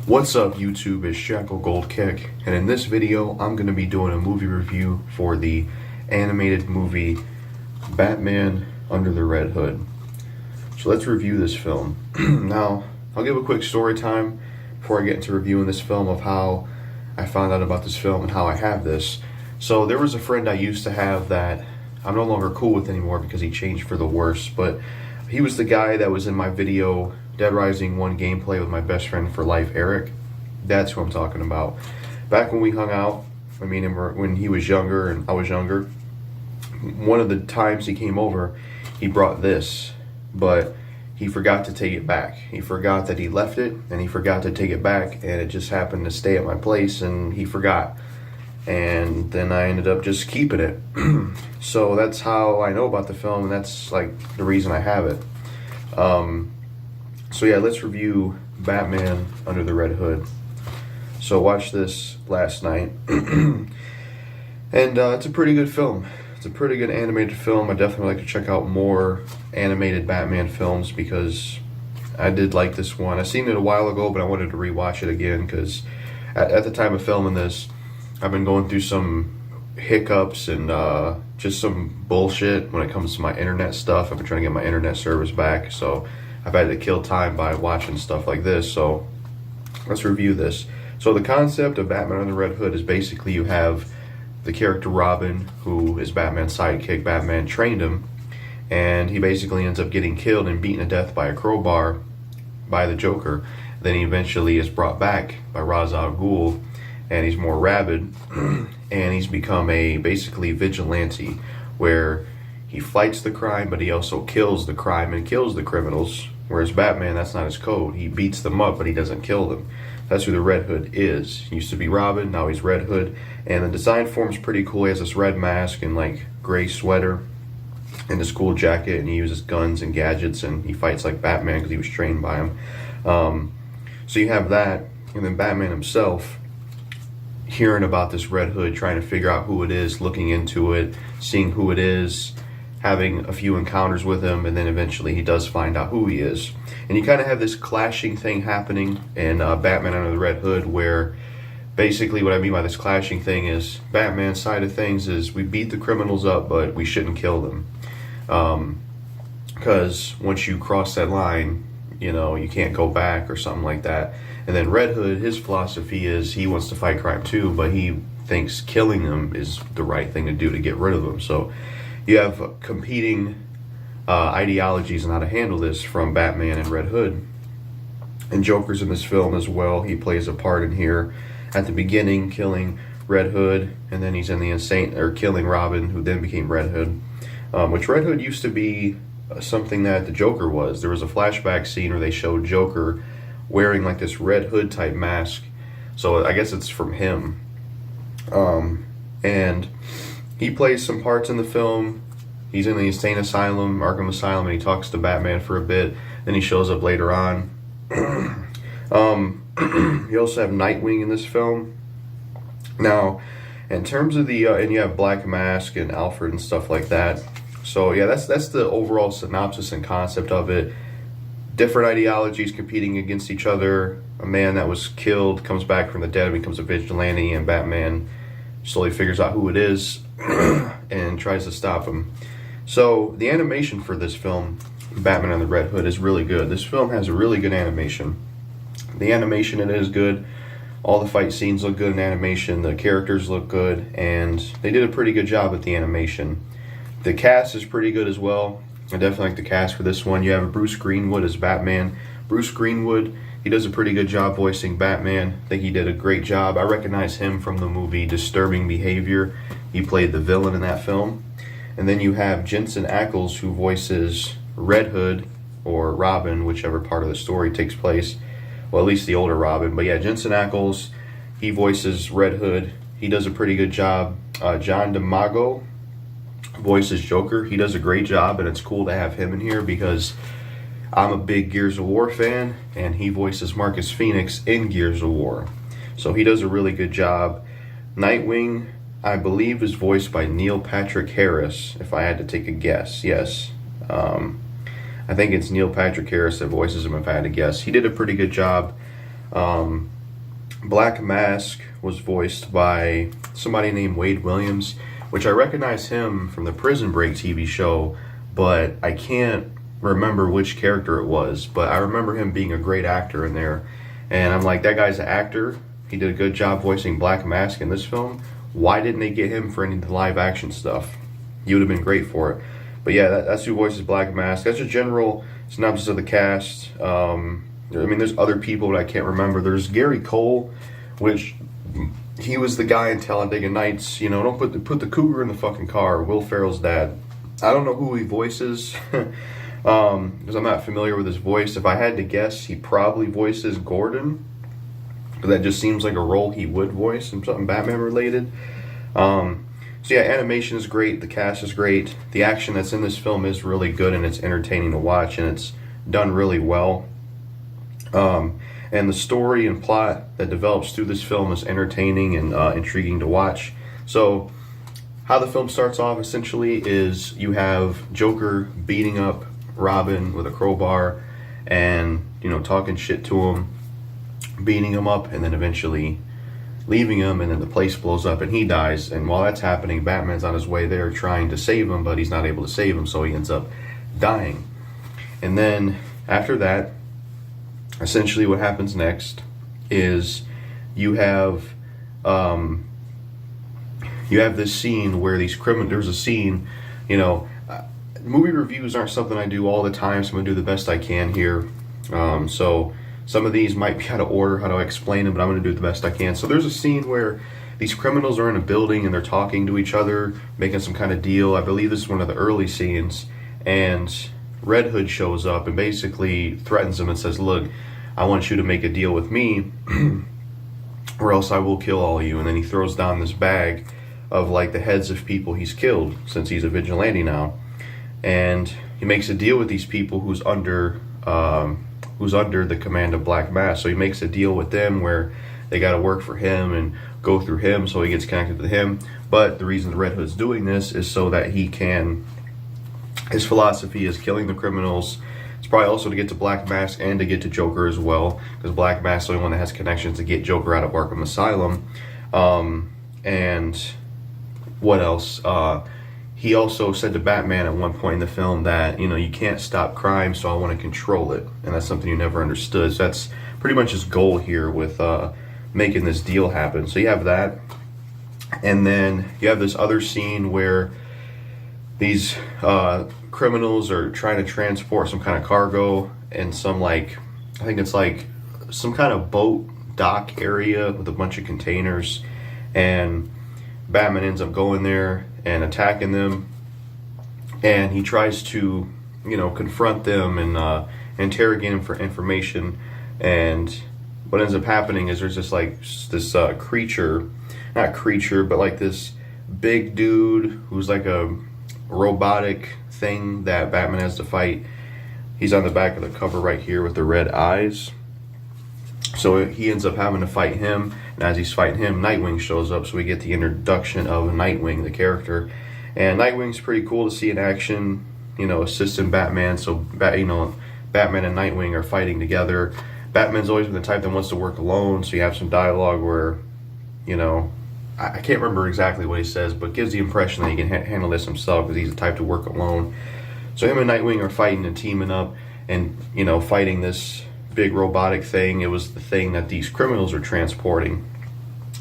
What's up YouTube, it's JackalGoldKick, and in this video I'm going to be doing a movie review for the animated movie Batman Under the Red Hood. So let's review this film. Now, I'll give a quick story time before I get into reviewing this film of how I found out about this film and how I have this. So there was a friend I used to have that I'm no longer cool with anymore because he changed for the worse, but he was the guy that was in my video Dead Rising 1 gameplay with my best friend for life, Eric. That's who I'm talking about. Back when we hung out, I mean, when he was younger and I was younger, one of the times he came over, he brought this, but he forgot to take it back. He forgot that he left it, and he forgot to take it back, and it just happened to stay at my place, and he forgot. And then I ended up just keeping it. So that's how I know about the film, and that's like the reason I have it. So yeah, let's review Batman Under the Red Hood. So watched this last night, and it's a pretty good film. It's a pretty good animated film. I definitely like to check out more animated Batman films because I did like this one. I seen it a while ago, but I wanted to rewatch it again because at the time of filming this, I've been going through some hiccups and just some bullshit when it comes to my internet stuff. I've been trying to get my internet service back, so I've had to kill time by watching stuff like this. So let's review this. So the concept of Batman Under the Red Hood is basically you have the character Robin, who is Batman's sidekick. Batman trained him, and he basically ends up getting killed and beaten to death by a crowbar by the Joker. Then he eventually is brought back by Ra's al Ghul, and he's more rabid, and he's become a basically vigilante, where he fights the crime, but he also kills the crime and kills the criminals. Whereas Batman, that's not his code. He beats them up, but he doesn't kill them. That's who the Red Hood is. He used to be Robin, now he's Red Hood. And the design form's pretty cool. He has this red mask and like gray sweater and this cool jacket, and he uses guns and gadgets, and he fights like Batman because he was trained by him. So you have that, and then Batman himself, hearing about this Red Hood, trying to figure out who it is, looking into it, seeing who it is, having a few encounters with him, and then eventually he does find out who he is. And you kind of have this clashing thing happening in Batman Under the Red Hood, where basically what I mean by this clashing thing is Batman's side of things is we beat the criminals up, but we shouldn't kill them. Because once you cross that line, you know, you can't go back or something like that. And then Red Hood, his philosophy is he wants to fight crime too, but he thinks killing them is the right thing to do to get rid of them. So you have competing ideologies on how to handle this from Batman and Red Hood. And Joker's in this film as well. He plays a part in here at the beginning, killing Red Hood, and then he's in the killing Robin, who then became Red Hood. Which Red Hood used to be something that the Joker was. There was a flashback scene where they showed Joker wearing like this Red Hood type mask. So I guess it's from him. And he plays some parts in the film. He's in the insane asylum, Arkham Asylum, and he talks to Batman for a bit. Then he shows up later on. You also have Nightwing in this film. Now, in terms of the, and you have Black Mask and Alfred and stuff like that. So yeah, that's the overall synopsis and concept of it. Different ideologies competing against each other. A man that was killed comes back from the dead, becomes a vigilante, and Batman slowly figures out who it is and tries to stop him. So the animation for this film, Batman and the Red Hood, is really good. This film has a really good animation. The animation in it is good. All the fight scenes look good in animation. The characters look good, and they did a pretty good job with the animation. The cast is pretty good as well. I definitely like the cast for this one. You have Bruce Greenwood as Batman. Bruce Greenwood, he does a pretty good job voicing Batman. I think he did a great job. I recognize him from the movie Disturbing Behavior. He played the villain in that film. And then you have Jensen Ackles, who voices Red Hood, or Robin, whichever part of the story takes place. Well, at least the older Robin. But yeah, Jensen Ackles, he voices Red Hood. He does a pretty good job. John DiMaggio voices Joker. He does a great job, and it's cool to have him in here because I'm a big Gears of War fan, and he voices Marcus Phoenix in Gears of War. So he does a really good job. Nightwing, I believe, is voiced by Neil Patrick Harris, if I had to take a guess. Yes. I think it's Neil Patrick Harris that voices him, if I had to guess. He did a pretty good job. Black Mask was voiced by somebody named Wade Williams, which I recognize him from the Prison Break TV show, but I can't remember which character it was. But I remember him being a great actor in there, and I'm like, that guy's an actor. He did a good job voicing Black Mask in this film. Why didn't they get him for any of the live action stuff? He would have been great for it. But yeah, that's who voices Black Mask. That's a general synopsis of the cast. I mean, there's other people that I can't remember. There's Gary Cole, which he was the guy in Talladega Nights. You know, don't put the cougar in the fucking car. Will Ferrell's dad. I don't know who he voices because I'm not familiar with his voice. If I had to guess, he probably voices Gordon. But that just seems like a role he would voice and something Batman related. So yeah, animation is great. The cast is great. The action that's in this film is really good and it's entertaining to watch and it's done really well. And the story and plot that develops through this film is entertaining and intriguing to watch. So how the film starts off essentially is you have Joker beating up Robin with a crowbar and, you know, talking shit to him, beating him up, and then eventually leaving him, and then the place blows up and he dies. And while that's happening, Batman's on his way there trying to save him, but he's not able to save him, so he ends up dying. And then after that, essentially what happens next is you have this scene where these criminals, there's a scene, you know, movie reviews aren't something I do all the time, so I'm going to do the best I can here. So some of these might be out of order, how do I explain them, but I'm going to do the best I can. So there's a scene where these criminals are in a building and they're talking to each other, making some kind of deal. I believe this is one of the early scenes, and Red Hood shows up and basically threatens them and says, look, I want you to make a deal with me or else I will kill all of you. And then he throws down this bag of like the heads of people he's killed since he's a vigilante now. And he makes a deal with these people who's under the command of Black Mask. So he makes a deal with them where they got to work for him and go through him, so he gets connected to him. But the reason the Red Hood's doing this is so that he can, his philosophy is killing the criminals. It's probably also to get to Black Mask and to get to Joker as well, because Black Mask is the only one that has connections to get Joker out of Arkham Asylum. And what else? He also said to Batman at one point in the film that, you know, you can't stop crime, so I want to control it. And that's something you never understood. So that's pretty much his goal here with making this deal happen. So you have that. And then you have this other scene where these criminals are trying to transport some kind of cargo in some, like, I think it's like some kind of boat dock area with a bunch of containers. And Batman ends up going there and attacking them, and he tries to, you know, confront them and interrogate them for information. And what ends up happening is there's this creature, not creature, but like this big dude who's like a robotic thing that Batman has to fight. He's on the back of the cover right here with the red eyes. So he ends up having to fight him, and as he's fighting him, Nightwing shows up, so we get the introduction of Nightwing, the character. And Nightwing's pretty cool to see in action, you know, assisting Batman. So, Batman and Nightwing are fighting together. Batman's always been the type that wants to work alone, so you have some dialogue where, you know, I can't remember exactly what he says, but gives the impression that he can handle this himself because he's the type to work alone. So him and Nightwing are fighting and teaming up and, you know, fighting this big robotic thing. It was the thing that these criminals are transporting.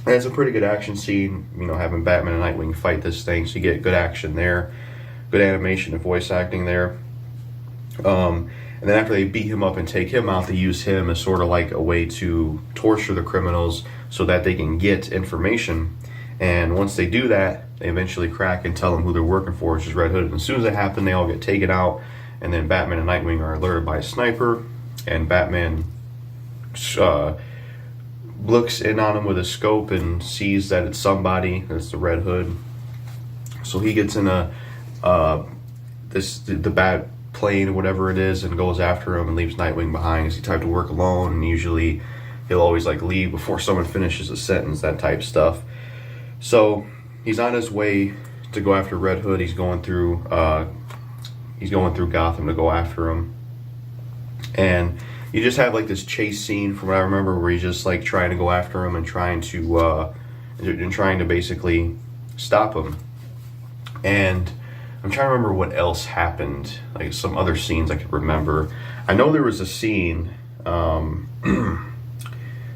And it's a pretty good action scene, you know, having Batman and Nightwing fight this thing, so you get good action there, good animation and voice acting there. And then after they beat him up and take him out, they use him as sort of like a way to torture the criminals so that they can get information. And once they do that, they eventually crack and tell them who they're working for, which is Red Hood. And as soon as that happens, they all get taken out, and then Batman and Nightwing are alerted by a sniper, and Batman looks in on him with a scope and sees that it's somebody, that's the Red Hood. So he gets in the bat plane or whatever it is and goes after him and leaves Nightwing behind because he tried to work alone, and usually he'll always like leave before someone finishes a sentence, that type stuff. So he's on his way to go after Red Hood. He's going through Gotham to go after him, and you just have like this chase scene from what I remember where he's just like trying to go after him and trying to basically stop him. And I'm trying to remember what else happened, like some other scenes I could remember. I know there was a scene,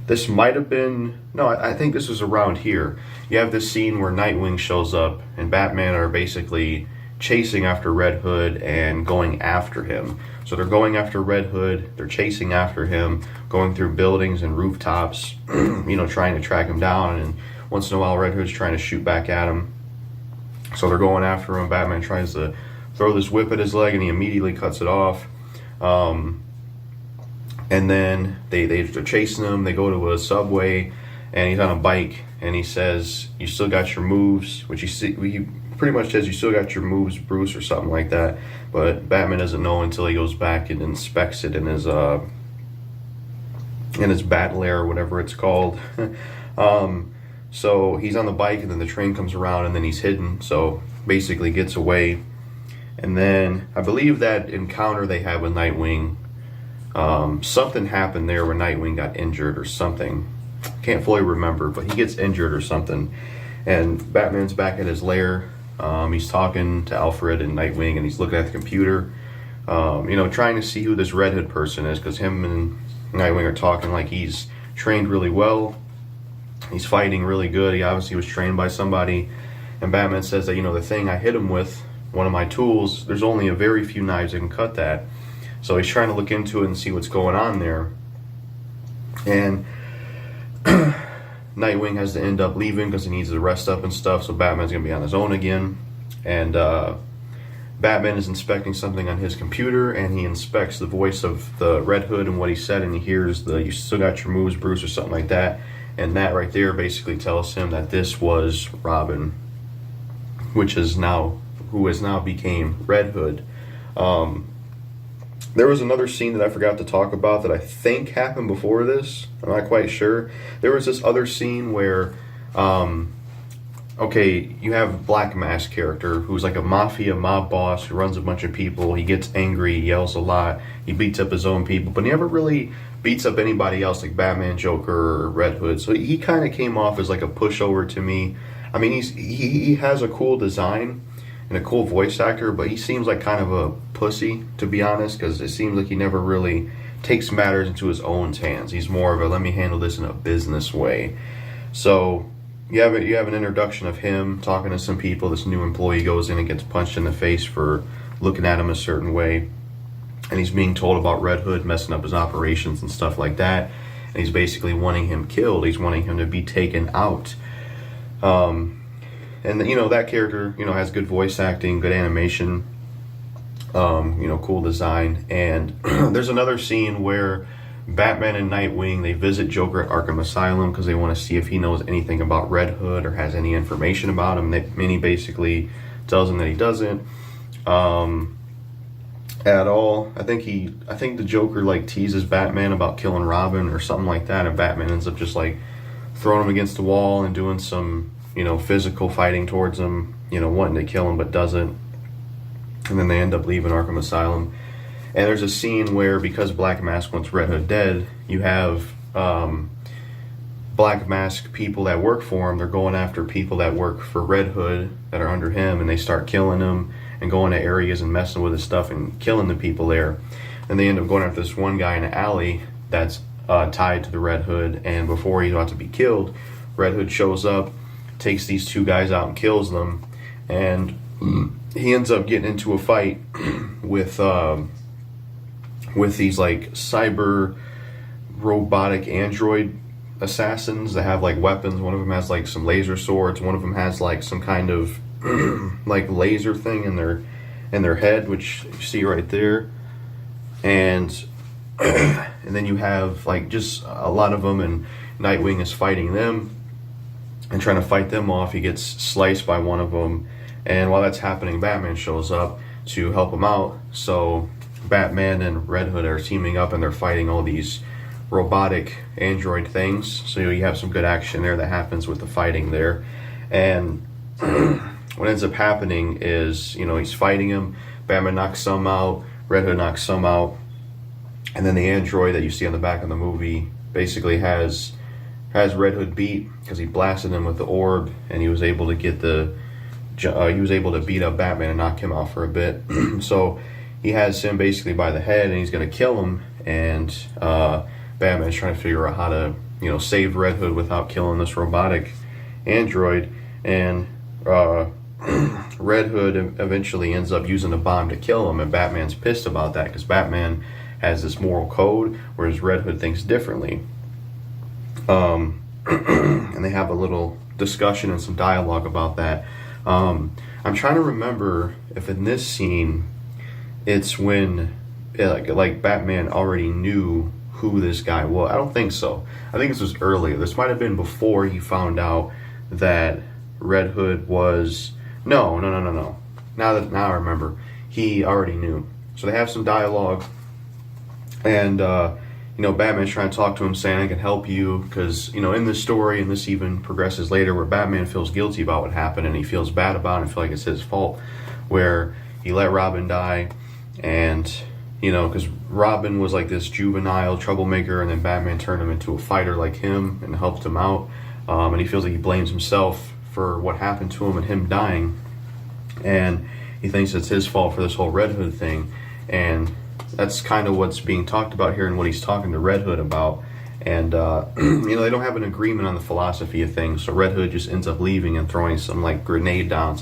this might have been, no, I think this was around here. You have this scene where Nightwing shows up and Batman are basically chasing after Red Hood and going after him. So they're going after Red Hood, they're chasing after him, going through buildings and rooftops, trying to track him down, and once in a while Red Hood's trying to shoot back at him. So they're going after him. Batman tries to throw this whip at his leg and he immediately cuts it off. And then they're chasing him. They go to a subway and he's on a bike and he says, "You still got your moves," which he pretty much says, "You still got your moves, Bruce," or something like that. But Batman doesn't know until he goes back and inspects it in his bat lair or whatever it's called. So he's on the bike and then the train comes around and then he's hidden. So basically gets away. And then I believe that encounter they had with Nightwing, something happened there where Nightwing got injured or something. Can't fully remember, but he gets injured or something. And Batman's back at his lair. He's talking to Alfred and Nightwing and he's looking at the computer, trying to see who this Red Hood person is, because him and Nightwing are talking like he's trained really well. He's fighting really good. He obviously was trained by somebody. And Batman says that, the thing I hit him with, one of my tools, there's only a very few knives that can cut that. So he's trying to look into it and see what's going on there. And Nightwing has to end up leaving because he needs to rest up and stuff. So Batman's going to be on his own again. And Batman is inspecting something on his computer. And he inspects the voice of the Red Hood and what he said. And he hears "You still got your moves, Bruce," or something like that. And that right there basically tells him that this was Robin, who has now became Red Hood. There was another scene that I forgot to talk about that I think happened before this. I'm not quite sure. There was this other scene where, you have Black Mask character who's like a mob boss who runs a bunch of people. He gets angry, he yells a lot, he beats up his own people, but he never really beats up anybody else like Batman, Joker, or Red Hood. So he kind of came off as like a pushover to me. I mean, he has a cool design and a cool voice actor, but he seems like kind of a pussy, to be honest, because it seems like he never really takes matters into his own hands. He's more of a let me handle this in a business way. So you have an introduction of him talking to some people. This new employee goes in and gets punched in the face for looking at him a certain way. And he's being told about Red Hood messing up his operations and stuff like that. And he's basically wanting him killed. He's wanting him to be taken out. And that character, has good voice acting, good animation, cool design. And there's another scene where Batman and Nightwing, they visit Joker at Arkham Asylum because they want to see if he knows anything about Red Hood or has any information about him. And he basically tells him that he doesn't. At all. I think the Joker like teases Batman about killing Robin or something like that, and Batman ends up just like throwing him against the wall and doing some physical fighting towards him, wanting to kill him but doesn't. And then they end up leaving Arkham Asylum. And there's a scene where, because Black Mask wants Red Hood dead, you have Black Mask people that work for him. They're going after people that work for Red Hood that are under him, and they start killing him and going to areas and messing with his stuff and killing the people there. And they end up going after this one guy in an alley that's tied to the Red Hood. And before he's about to be killed, Red Hood shows up, takes these two guys out and kills them. And he ends up getting into a fight with these like cyber robotic android assassins that have like weapons. One of them has like some laser swords. One of them has like some kind of like laser thing in their head, which you see right there. And then you have like just a lot of them, and Nightwing is fighting them and trying to fight them off. He gets sliced by one of them, and while that's happening, Batman shows up to help him out. So Batman and Red Hood are teaming up and they're fighting all these robotic android things. So you have some good action there that happens with the fighting there. And what ends up happening is, he's fighting him. Batman knocks some out. Red Hood knocks some out. And then the android that you see on the back of the movie basically has Red Hood beat because he blasted him with the orb, and he was able to get he was able to beat up Batman and knock him out for a bit. So he has him basically by the head, and he's going to kill him. And Batman's trying to figure out how to, save Red Hood without killing this robotic android. And Red Hood eventually ends up using a bomb to kill him, and Batman's pissed about that because Batman has this moral code, whereas Red Hood thinks differently. And they have a little discussion and some dialogue about that. I'm trying to remember if in this scene it's when like Batman already knew who this guy was. I don't think so. I think this was earlier. This might have been before he found out that Red Hood was... No. Now I remember. He already knew. So they have some dialogue, and Batman's trying to talk to him, saying, I can help you, because, in this story, and this even progresses later, where Batman feels guilty about what happened, and he feels bad about it, and feel like it's his fault, where he let Robin die, and, because Robin was like this juvenile troublemaker, and then Batman turned him into a fighter like him, and helped him out, and he feels like he blames himself for what happened to him and him dying, and he thinks it's his fault for this whole Red Hood thing, and that's kind of what's being talked about here and what he's talking to Red Hood about. And, they don't have an agreement on the philosophy of things, so Red Hood just ends up leaving and throwing some, grenade down.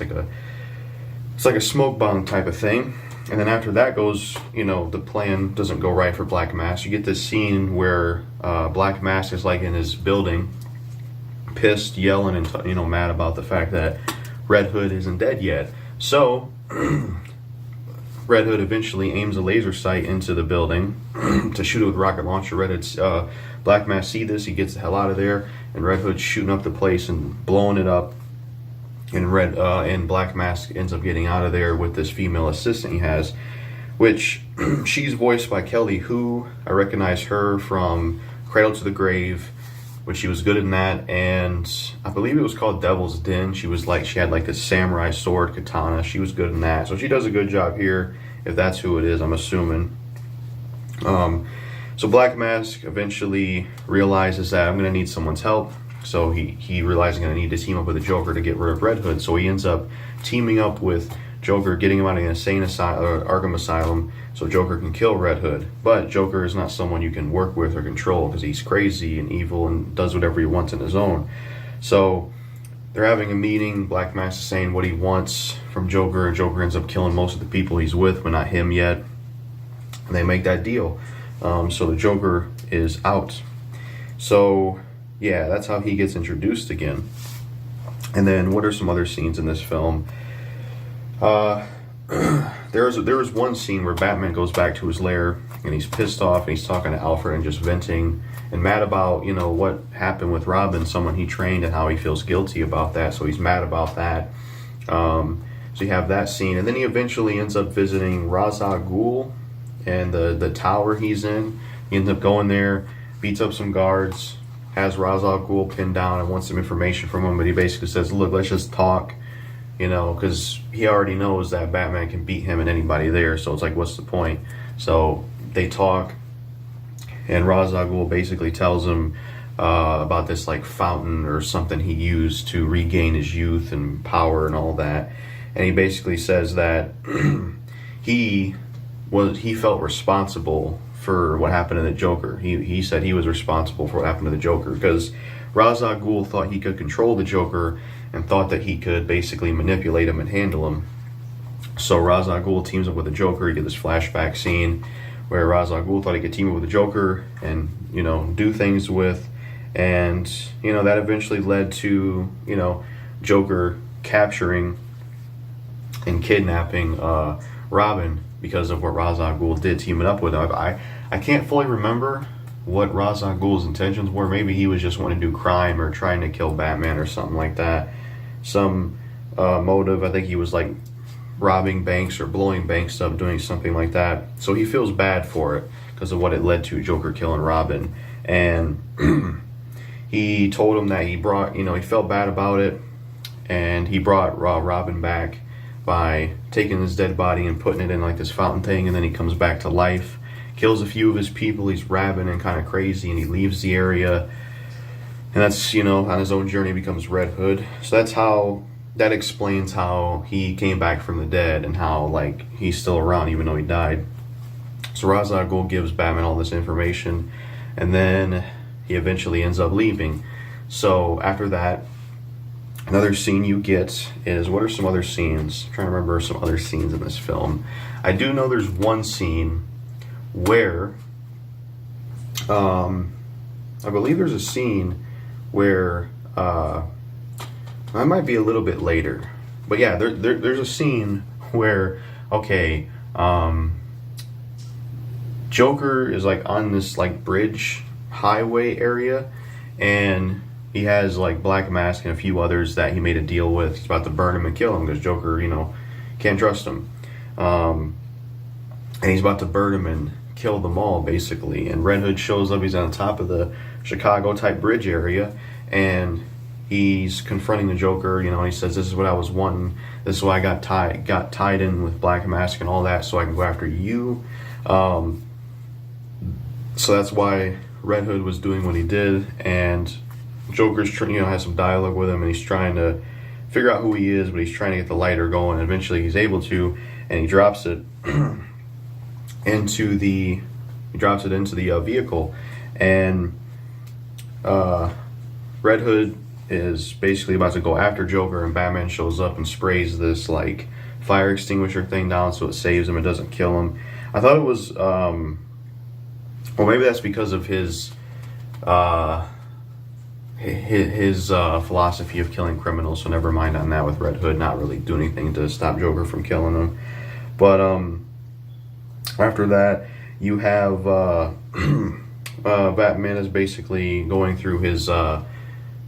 It's like a smoke bomb type of thing. And then after that goes, the plan doesn't go right for Black Mask. You get this scene where Black Mask is, in his building, pissed, yelling, and, mad about the fact that Red Hood isn't dead yet. So... Red Hood eventually aims a laser sight into the building to shoot it with a rocket launcher. Black Mask see this, he gets the hell out of there, and Red Hood's shooting up the place and blowing it up. And Black Mask ends up getting out of there with this female assistant he has, which she's voiced by Kelly Hu. I recognize her from Cradle to the Grave, which she was good in that, and I believe it was called Devil's Den. She had this samurai sword katana. She was good in that, so she does a good job here, if that's who it is, I'm assuming. So Black Mask eventually realizes that I'm going to need someone's help, so he realizes I'm going to need to team up with the Joker to get rid of Red Hood, so he ends up teaming up with Joker, getting him out of an insane Arkham Asylum, so Joker can kill Red Hood. But Joker is not someone you can work with or control, because he's crazy and evil and does whatever he wants on his own. So they're having a meeting. Black Mask is saying what he wants from Joker, and Joker ends up killing most of the people he's with, but not him yet. And they make that deal. So the Joker is out. So yeah, that's how he gets introduced again. And then what are some other scenes in this film? There was one scene where Batman goes back to his lair, and he's pissed off, and he's talking to Alfred and just venting and mad about, what happened with Robin, someone he trained, and how he feels guilty about that, so he's mad about that. So you have that scene, and then he eventually ends up visiting Ra's al Ghul and the tower he's in. He ends up going there, beats up some guards, has Ra's al Ghul pinned down and wants some information from him, but he basically says, look, let's just talk. Because he already knows that Batman can beat him and anybody there, so it's like, what's the point? So they talk, and Ra's al Ghul basically tells him about this fountain or something he used to regain his youth and power and all that, and he basically says that he felt responsible for what happened to the Joker. He said he was responsible for what happened to the Joker, because Ra's al Ghul thought he could control the Joker and thought that he could basically manipulate him and handle him. So Ra's al Ghul teams up with the Joker. You get this flashback scene where Ra's al Ghul thought he could team up with the Joker and, do things with, and, that eventually led to, Joker capturing and kidnapping Robin because of what Ra's al Ghul did, teaming up with him. I can't fully remember what Ra's al Ghul's intentions were. Maybe he was just wanting to do crime or trying to kill Batman or something like that. Some motive. I think he was robbing banks or blowing banks up, doing something like that. So he feels bad for it because of what it led to, Joker killing Robin. And he told him that he felt bad about it, and he brought Robin back by taking his dead body and putting it in this fountain thing, and then he comes back to life. kills a few of his people. He's rabid and kind of crazy, and he leaves the area. And that's, you know, on his own journey becomes Red Hood. So that explains how he came back from the dead and how, like, he's still around even though he died. So Ra's al Ghul gives Batman all this information, and then he eventually ends up leaving. So after that, another scene you get is, what are some other scenes? I'm trying to remember some other scenes in this film. I do know there's one scene where, I believe there's a scene where, that might be a little bit later, but yeah, there's a scene where, okay, Joker is like on this like bridge highway area, and he has like Black Mask and a few others that he made a deal with. He's about to burn him and kill him because Joker, you know, can't trust him. And he's about to burn him and kill them all, basically. And Red Hood shows up. He's on top of the Chicago type bridge area, and he's confronting the Joker. You know, he says, "This is what I was wanting. This is why I got tied in with Black Mask and all that, so I can go after you." So that's why Red Hood was doing what he did, and Joker's has some dialogue with him, and he's trying to figure out who he is, but he's trying to get the lighter going. And eventually, he's able to, and he drops it into the vehicle, and Red Hood is basically about to go after Joker, and Batman shows up and sprays this like fire extinguisher thing down so it saves him. It doesn't kill him. I thought it was, well, maybe that's because of his philosophy of killing criminals. So never mind on that. With Red Hood not really doing anything to stop Joker from killing him. But after that, you have Batman is basically going through his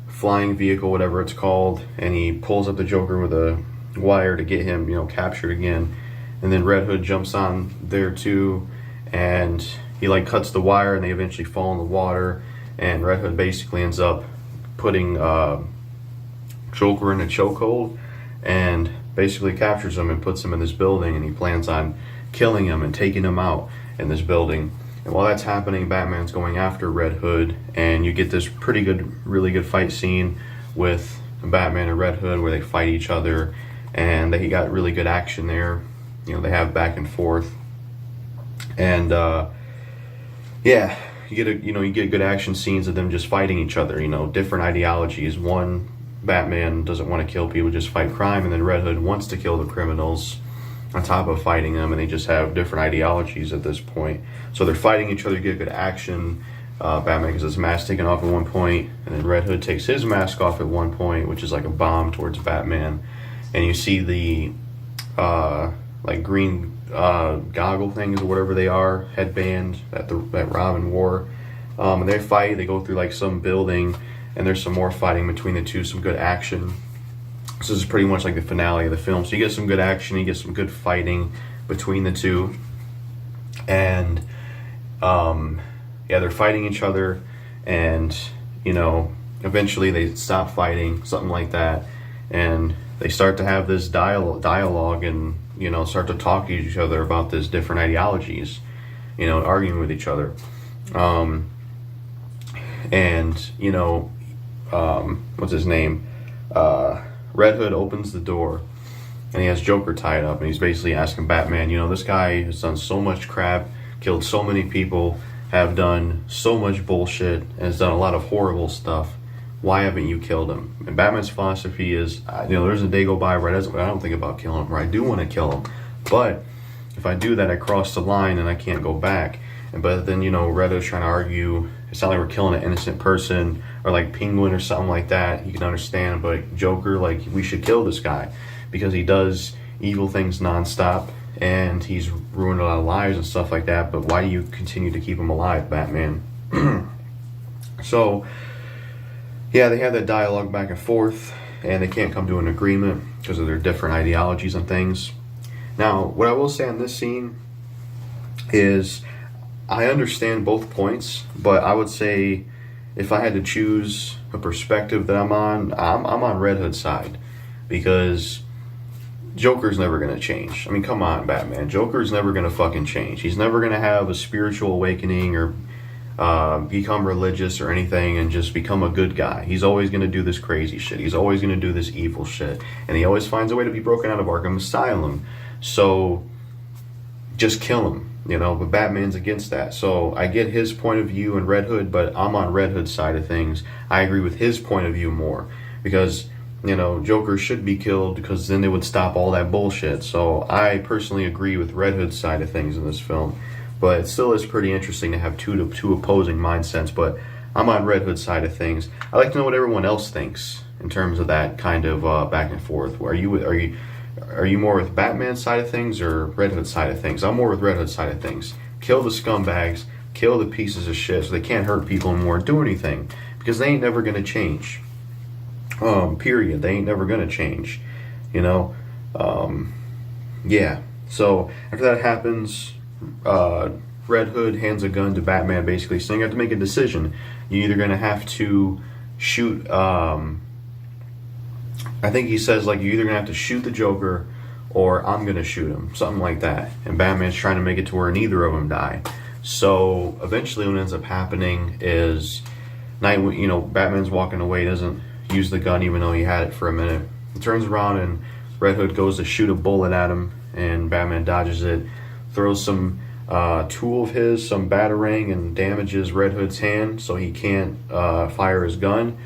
flying vehicle, whatever it's called, and he pulls up the Joker with a wire to get him, you know, captured again. And then Red Hood jumps on there too, and he like cuts the wire, and they eventually fall in the water. And Red Hood basically ends up putting Joker in a chokehold and basically captures him and puts him in this building, and he plans on killing him and taking him out in this building. And while that's happening, Batman's going after Red Hood, and you get this pretty good, really good fight scene with Batman and Red Hood where they fight each other, and they got really good action there. You know, they have back and forth, and yeah, you get good action scenes of them just fighting each other. You know, different ideologies. One, Batman doesn't want to kill people, just fight crime, and then Red Hood wants to kill the criminals on top of fighting them, and they just have different ideologies at this point. So they're fighting each other, you get good action. Batman gets his mask taken off at one point, and then Red Hood takes his mask off at one point, which is like a bomb towards Batman. And you see the like green goggle things or whatever they are, headband that Robin wore. And they fight, they go through like some building, and there's some more fighting between the two, some good action. This is pretty much like the finale of the film. So you get some good action, you get some good fighting between the two. And yeah, they're fighting each other, and you know, eventually they stop fighting, something like that, and they start to have this dialogue and, you know, start to talk to each other about this different ideologies, you know, arguing with each other. And, you know, what's his name? Red Hood opens the door, and he has Joker tied up, and he's basically asking Batman, you know, this guy has done so much crap, killed so many people, have done so much bullshit, and has done a lot of horrible stuff. Why haven't you killed him? And Batman's philosophy is, you know, there's a day go by where I don't think about killing him, or I do want to kill him, but if I do that, I cross the line and I can't go back. But then, you know, Red Hood's trying to argue, it's not like we're killing an innocent person, or like Penguin or something like that, you can understand, but Joker, like, we should kill this guy because he does evil things nonstop, and he's ruined a lot of lives and stuff like that, but why do you continue to keep him alive, Batman? So, yeah, they have that dialogue back and forth, and they can't come to an agreement because of their different ideologies and things. Now, what I will say on this scene is, I understand both points, but I would say if I had to choose a perspective that I'm on Red Hood's side, because Joker's never gonna change. I mean, come on, Batman. Joker's never gonna fucking change. He's never gonna have a spiritual awakening or become religious or anything and just become a good guy. He's always gonna do this crazy shit. He's always gonna do this evil shit, and he always finds a way to be broken out of Arkham Asylum. So just kill him, you know. But Batman's against that. So I get his point of view in Red Hood, but I'm on Red Hood's side of things. I agree with his point of view more because, you know, Joker should be killed because then they would stop all that bullshit. So I personally agree with Red Hood's side of things in this film. But it still is pretty interesting to have two opposing mindsets. But I'm on Red Hood's side of things. I like to know what everyone else thinks in terms of that kind of back and forth. Are you more with Batman's side of things or Red Hood's side of things? I'm more with Red Hood's side of things. Kill the scumbags, kill the pieces of shit so they can't hurt people anymore, do anything, because they ain't never gonna change. Period. They ain't never gonna change. You know? Yeah. So after that happens, Red Hood hands a gun to Batman, basically saying you have to make a decision. You're either gonna have to shoot. I think he says, like, you're either gonna have to shoot the Joker or I'm gonna shoot him, something like that. And Batman's trying to make it to where neither of them die. So eventually, what ends up happening is Nightwing. You know, Batman's walking away, doesn't use the gun even though he had it for a minute. He turns around and Red Hood goes to shoot a bullet at him, and Batman dodges it, throws some tool of his, some batarang, and damages Red Hood's hand so he can't fire his gun.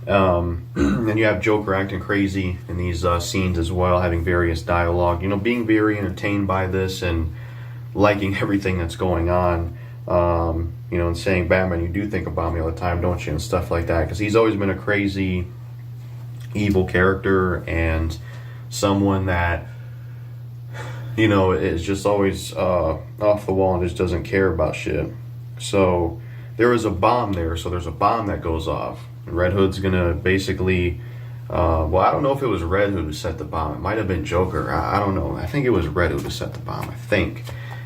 And you have Joker acting crazy in these scenes as well, having various dialogue, you know, being very entertained by this and liking everything that's going on, you know, and saying, Batman, you do think about me all the time, don't you, and stuff like that, because he's always been a crazy, evil character and someone that, you know, is just always off the wall and just doesn't care about shit. So there was a bomb there, so there's a bomb that goes off. Red Hood's gonna basically, well, I don't know if it was Red Hood who set the bomb. It might have been Joker. I don't know. I think it was Red Hood who set the bomb, I think.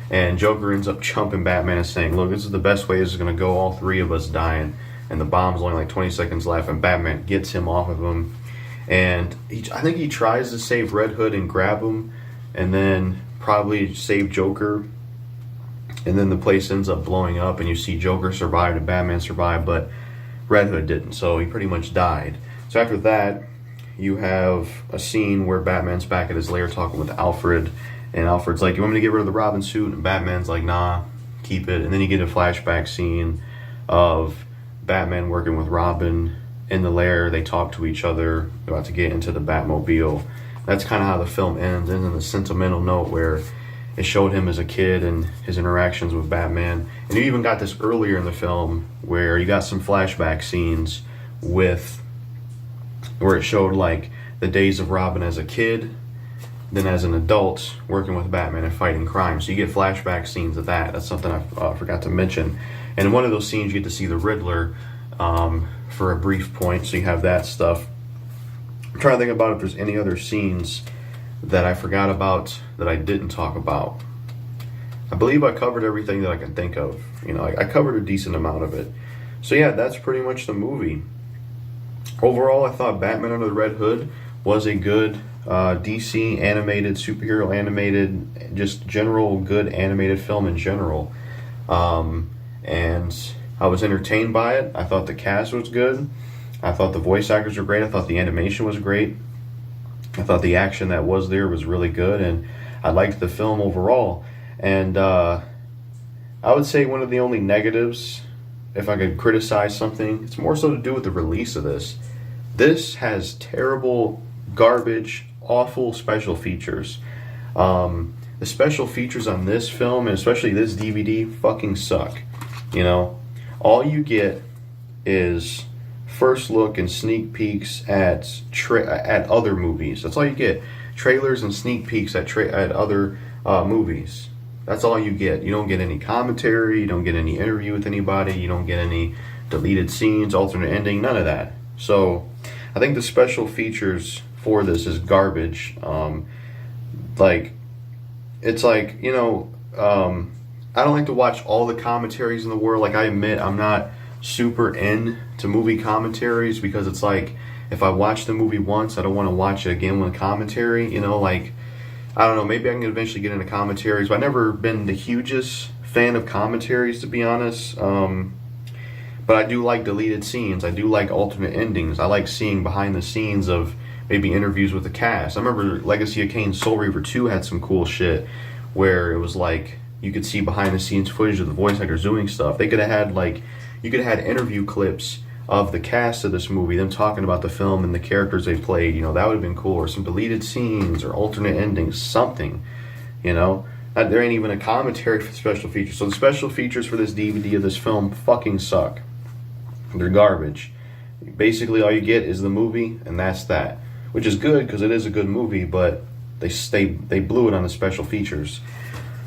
And Joker ends up chumping Batman and saying, look, this is the best way this is gonna go, all three of us dying. And the bomb's only like 20 seconds left, and Batman gets him off of him. And I think he tries to save Red Hood and grab him, and then probably save Joker. And then the place ends up blowing up, and you see Joker survive and Batman survive, but Red Hood didn't, so he pretty much died. So after that, you have a scene where Batman's back at his lair talking with Alfred, and Alfred's like, you want me to get rid of the Robin suit? And Batman's like, nah, keep it. And then you get a flashback scene of Batman working with Robin in the lair. They talk to each other, they're about to get into the Batmobile. That's kind of how the film ends, and in a sentimental note where it showed him as a kid and his interactions with Batman. And you even got this earlier in the film where you got some flashback scenes with where it showed like the days of Robin as a kid, then as an adult working with Batman and fighting crime. So you get flashback scenes of that. That's something I forgot to mention. And in one of those scenes you get to see the Riddler for a brief point, so you have that stuff. I'm trying to think about if there's any other scenes that I forgot about that I didn't talk about. I believe I covered everything that I can think of. You know, I covered a decent amount of it. So yeah, that's pretty much the movie. Overall, I thought Batman Under the Red Hood was a good DC animated, superhero animated, just general good animated film in general. And I was entertained by it. I thought the cast was good. I thought the voice actors were great. I thought the animation was great. I thought the action that was there was really good, and I liked the film overall. And I would say one of the only negatives, if I could criticize something, it's more so to do with the release of this. This has terrible, garbage, awful special features. The special features on this film, and especially this DVD, fucking suck. You know, all you get is first look and sneak peeks at other movies. That's all you get. Trailers and sneak peeks at other movies. That's all you get. You don't get any commentary. You don't get any interview with anybody. You don't get any deleted scenes, alternate ending, none of that. So I think the special features for this is garbage. Like, it's like, you know, I don't like to watch all the commentaries in the world. Like, I admit I'm not super into movie commentaries, because it's like, if I watch the movie once, I don't want to watch it again with commentary. You know, like, I don't know, maybe I can eventually get into commentaries, but I've never been the hugest fan of commentaries, to be honest. But I do like deleted scenes. I do like alternate endings. I like seeing behind the scenes of maybe interviews with the cast. I remember Legacy of Kain Soul Reaver 2 had some cool shit where it was like you could see behind the scenes footage of the voice actors doing stuff. They could have had like, you could have had interview clips of the cast of this movie, them talking about the film and the characters they played. You know, that would have been cool. Or some deleted scenes or alternate endings, something, you know. There ain't even a commentary for the special features. So the special features for this DVD of this film fucking suck. They're garbage. Basically, all you get is the movie, and that's that. Which is good, because it is a good movie, but they blew it on the special features.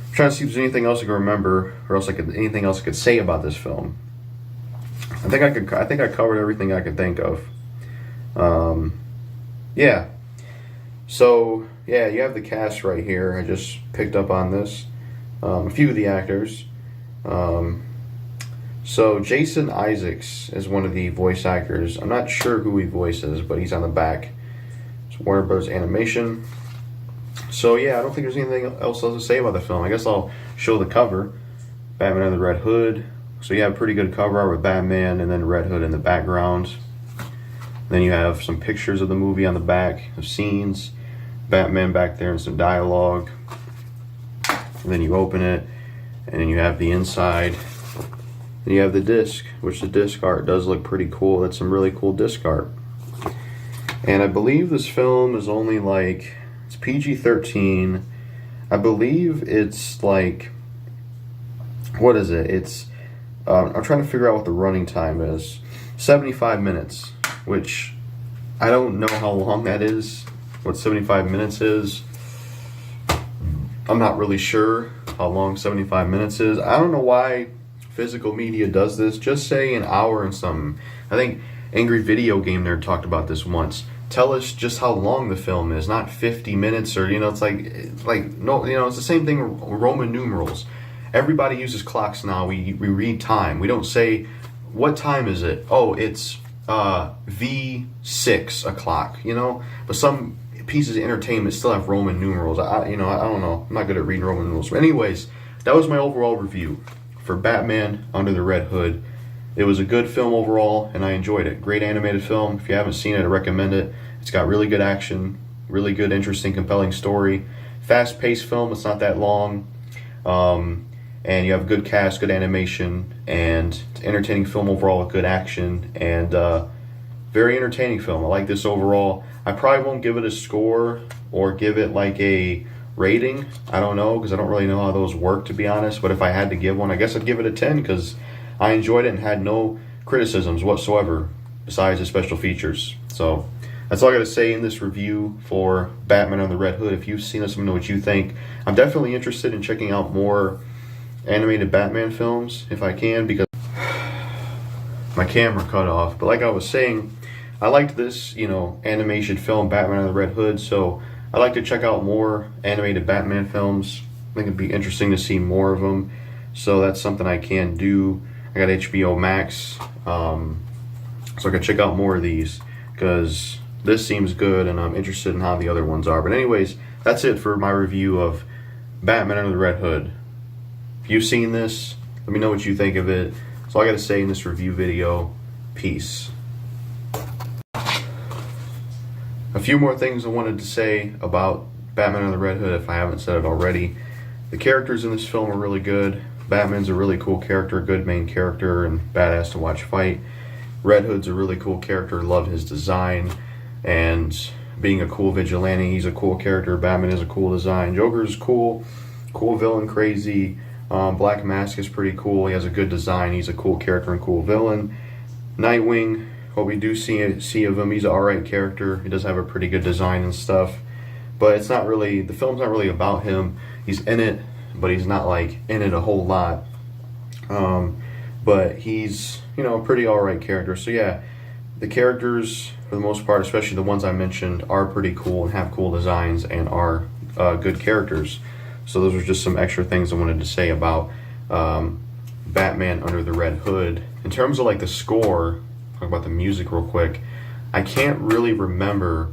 I'm trying to see if there's anything else I can remember, or else anything else I could say about this film. I think I covered everything I could think of. Yeah. So, yeah, you have the cast right here. I just picked up on this. A few of the actors. So Jason Isaacs is one of the voice actors. I'm not sure who he voices, but he's on the back. It's Warner Bros. Animation. So yeah, I don't think there's anything else to say about the film. I guess I'll show the cover. Batman under the Red Hood. So you have a pretty good cover art with Batman and then Red Hood in the background. Then you have some pictures of the movie on the back, of scenes. Batman back there and some dialogue. And then you open it, and then you have the inside. Then you have the disc, which the disc art does look pretty cool. That's some really cool disc art. And I believe this film is only like, it's PG-13. I believe it's like, what is it? It's, I'm trying to figure out what the running time is. 75 minutes, which I don't know how long that is. What 75 minutes is. I'm not really sure how long 75 minutes is. I don't know why physical media does this. Just say an hour and something. I think Angry Video Game Nerd talked about this once. Tell us just how long the film is, not 50 minutes or, you know, it's like no, you know, it's the same thing with Roman numerals. Everybody uses clocks now. We read time. We don't say, what time is it? Oh, it's V6 o'clock, you know? But some pieces of entertainment still have Roman numerals. I don't know. I'm not good at reading Roman numerals. But anyways, that was my overall review for Batman Under the Red Hood. It was a good film overall, and I enjoyed it. Great animated film. If you haven't seen it, I recommend it. It's got really good action, really good, interesting, compelling story. Fast-paced film. It's not that long. And you have good cast, good animation, and it's an entertaining film overall with good action, and very entertaining film. I like this overall. I probably won't give it a score or give it like a rating. I don't know, because I don't really know how those work, to be honest. But if I had to give one, I guess I'd give it a 10, because I enjoyed it and had no criticisms whatsoever besides the special features. So that's all I got to say in this review for Batman Under the Red Hood. If you've seen this, let me know what you think. I'm definitely interested in checking out more animated Batman films if I can, because my camera cut off. But like I was saying, I liked this, you know, animation film Batman Under the Red Hood, so I'd like to check out more animated Batman films. I think it'd be interesting to see more of them, so that's something I can do. I got HBO Max, so I can check out more of these, because this seems good and I'm interested in how the other ones are. But anyways, that's it for my review of Batman Under the Red Hood. If you've seen this, let me know what you think of it. That's all I got to say in this review video. Peace. A few more things I wanted to say about Batman Under the Red Hood if I haven't said it already. The characters in this film are really good. Batman's a really cool character, good main character, and badass to watch fight. Red Hood's a really cool character, love his design, and being a cool vigilante, he's a cool character. Batman is a cool design. Joker's cool villain, crazy. Black Mask is pretty cool. He has a good design. He's a cool character and cool villain. Nightwing, what we do see of him, he's an alright character. He does have a pretty good design and stuff. But it's not really, the film's not really about him. He's in it, but he's not like in it a whole lot. But he's, you know, a pretty alright character. So yeah, the characters, for the most part, especially the ones I mentioned, are pretty cool and have cool designs and are good characters. So those are just some extra things I wanted to say about Batman Under the Red Hood. In terms of like the score, talk about the music real quick. I can't really remember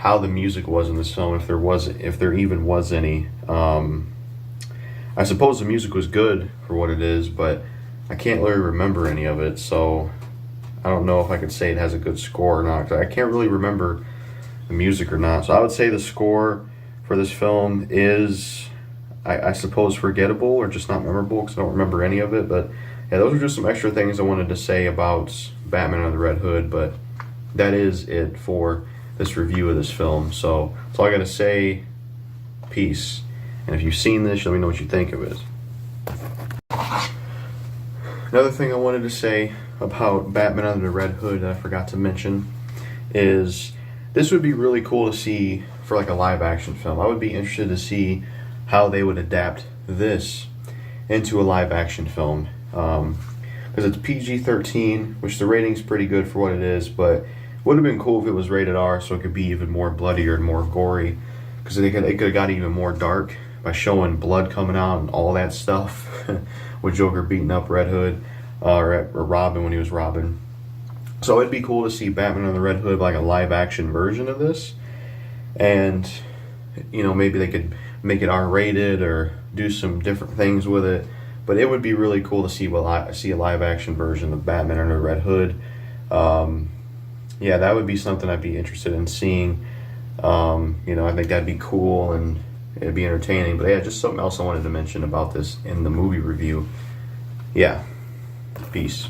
how the music was in this film, if there even was any. I suppose the music was good for what it is, but I can't really remember any of it, so I don't know if I could say it has a good score or not, 'cause I can't really remember the music or not. So I would say the score for this film is, I suppose, forgettable or just not memorable, because I don't remember any of it. But yeah, those are just some extra things I wanted to say about Batman Under the Red Hood, but that is it for this review of this film. So that's all I gotta say. Peace. And if you've seen this, let me know what you think of it. Another thing I wanted to say about Batman Under the Red Hood that I forgot to mention is this would be really cool to see for like a live action film. I would be interested to see how they would adapt this into a live action film. Because it's PG-13, which the rating's pretty good for what it is, but would have been cool if it was rated R, so it could be even more bloodier and more gory. Because they could have got even more dark by showing blood coming out and all that stuff with Joker beating up Red Hood or Robin when he was Robin. So it'd be cool to see Batman on the Red Hood like a live action version of this, and you know, maybe they could make it R-rated or do some different things with it. But it would be really cool to see a live action version of Batman Under the Red Hood. Yeah, that would be something I'd be interested in seeing. You know, I think that'd be cool and it'd be entertaining. But yeah, just something else I wanted to mention about this in the movie review. Yeah, peace.